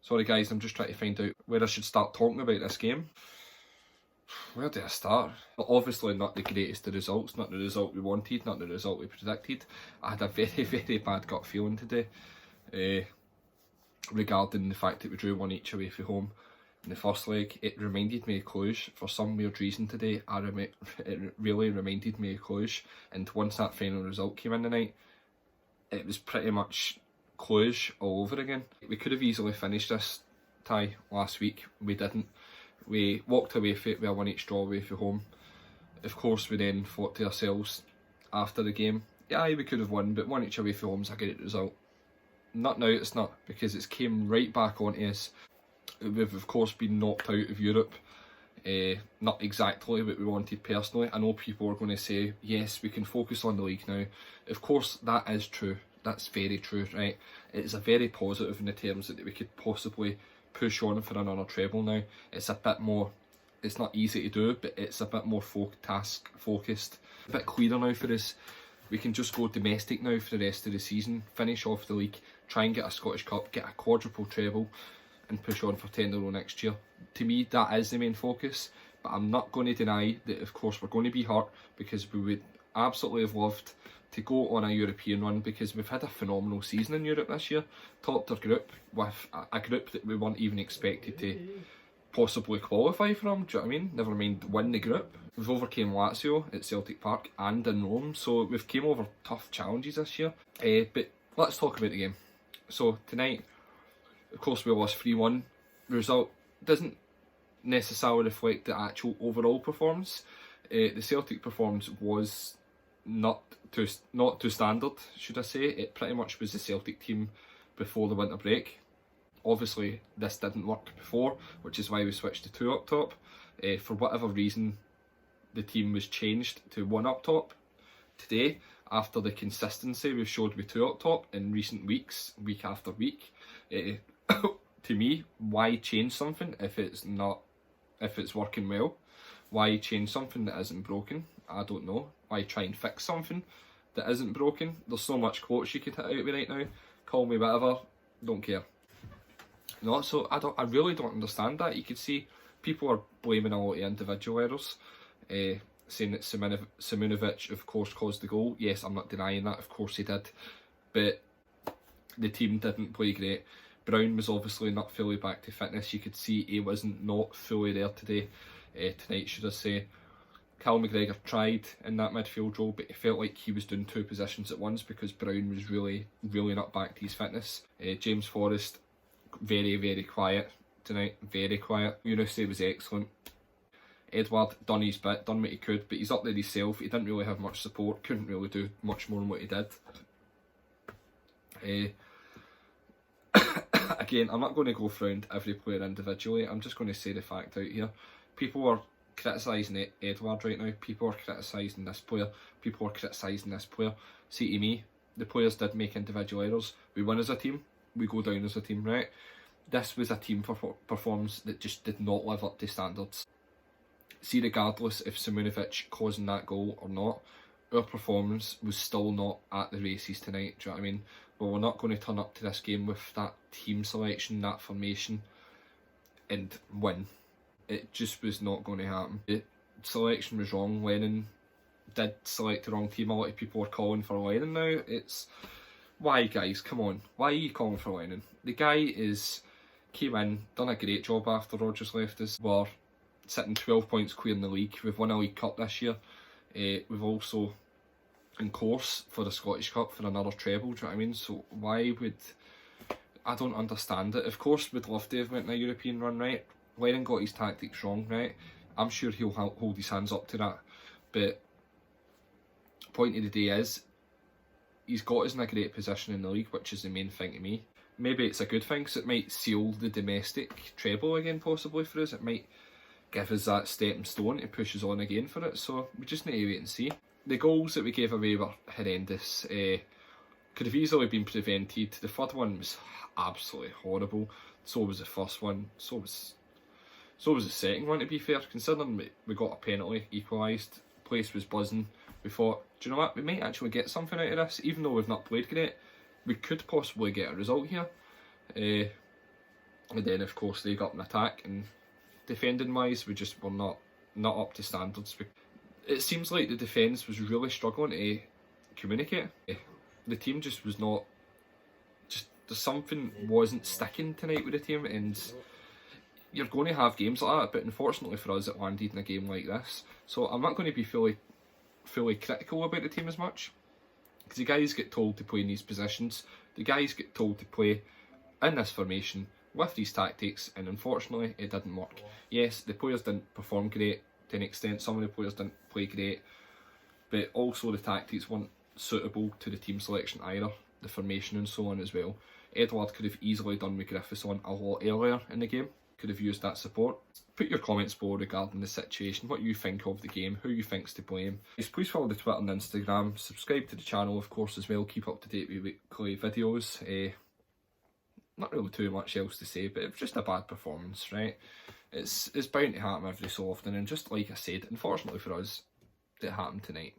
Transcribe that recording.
Sorry guys, I'm just trying to find out where I should start talking about this game. Where do I start? Well, obviously not the greatest of results, not the result we wanted, not the result we predicted. I had a very, very bad gut feeling today regarding the fact that we drew one each away from home in the first leg. It reminded me of Cluj for some weird reason today. It really reminded me of Cluj, and once that final result came in the night, it was pretty much Cluj all over again. We could have easily finished this tie last week. We didn't. We walked away from it with a 1-1 draw away from home. Of course, we then thought to ourselves after the game, yeah, we could have won, but 1-1 away from home's a great result. Not now, it's not, because it's came right back onto us. We've of course been knocked out of Europe. Not exactly what we wanted personally. I know people are going to say, yes, we can focus on the league now. Of course, that is true. That's very true, right? It's a very positive in the terms that we could possibly push on for another treble now. It's a bit more, it's not easy to do, but it's a bit more task focused. A bit clearer now for us. We can just go domestic now for the rest of the season, finish off the league, try and get a Scottish Cup, get a quadruple treble, and push on for 10 in a row next year. To me, that is the main focus, but I'm not going to deny that of course we're going to be hurt, because we would absolutely have loved to go on a European run, because we've had a phenomenal season in Europe this year. Topped our group with a group that we weren't even expected to possibly qualify from, do you know what I mean? Never mind win the group. We've overcame Lazio at Celtic Park and in Rome, so we've came over tough challenges this year. But let's talk about the game. So tonight, of course, we lost 3-1. The result doesn't necessarily reflect the actual overall performance. The Celtic performance was not to standard, should I say. It pretty much was the Celtic team before the winter break. Obviously, this didn't work before, which is why we switched to 2 up top. For whatever reason, the team was changed to 1 up top today, after the consistency we've showed with 2 up top in recent weeks, week after week. To me, why change something if it's working well? Why change something that isn't broken? I don't know. Why try and fix something that isn't broken? There's so much quotes you could hit out with right now. Call me whatever, don't care. No, so I really don't understand that. You could see people are blaming a lot of individual errors, saying that Simunovic of course caused the goal. Yes, I'm not denying that, of course he did, but the team didn't play great. Brown was obviously not fully back to fitness. You could see he wasn't not fully there today, tonight should I say. Cal McGregor tried in that midfield role, but it felt like he was doing 2 positions at once because Brown was really not back to his fitness. James Forrest, very, very quiet tonight, very quiet. Yunus was excellent. Edward done his bit, done what he could, but he's up there himself. He didn't really have much support, couldn't really do much more than what he did. Again, I'm not going to go around every player individually. I'm just going to say the fact out here. People are criticising Edward right now. People are criticising this player. People are criticising this player. See, to me, the players did make individual errors. We win as a team. We go down as a team, right? This was a team performance that just did not live up to standards. See, regardless if Simunovic causing that goal or not, our performance was still not at the races tonight, do you know what I mean? But we're not going to turn up to this game with that team selection, that formation, and win. It just was not going to happen. The selection was wrong. Lennon did select the wrong team. A lot of people are calling for Lennon now. It's, why guys, come on, why are you calling for Lennon? The guy came in, done a great job after Rodgers left us. We're sitting 12 points clear in the league. We've won a League Cup this year. We've also in course for the Scottish Cup for another treble, do you know what I mean? So why would, I don't understand it. Of course we'd love to have went on a European run, right? Lennon got his tactics wrong, right? I'm sure he'll hold his hands up to that, but point of the day is, he's got us in a great position in the league, which is the main thing to me. Maybe it's a good thing, because it might seal the domestic treble again possibly for us. It might give us that stepping stone to push us on again for it, so we just need to wait and see. The goals that we gave away were horrendous. Could have easily been prevented. The third one was absolutely horrible. So was the first one. So was the second one, to be fair. Considering we got a penalty equalised, place was buzzing. We thought, do you know what, we might actually get something out of this. Even though we've not played great, we could possibly get a result here. And then of course they got an attack, and defending wise we just were not up to standards. It seems like the defence was really struggling to communicate. The team just was not, something wasn't sticking tonight with the team, and you're going to have games like that, but unfortunately for us it landed in a game like this. So I'm not going to be fully critical about the team as much, because the guys get told to play in these positions, the guys get told to play in this formation with these tactics, and unfortunately it didn't work. Yes, the players didn't perform great to an extent, some of the players didn't play great, but also the tactics weren't suitable to the team selection either, the formation and so on as well. Edward could have easily done with Griffiths on a lot earlier in the game, could have used that support. Put your comments below regarding the situation, what you think of the game, who you think's to blame. Please follow the Twitter and Instagram, subscribe to the channel of course as well, keep up to date with weekly videos. Not really too much else to say, but it was just a bad performance, right? It's bound to happen every so often, and just like I said, unfortunately for us, it happened tonight.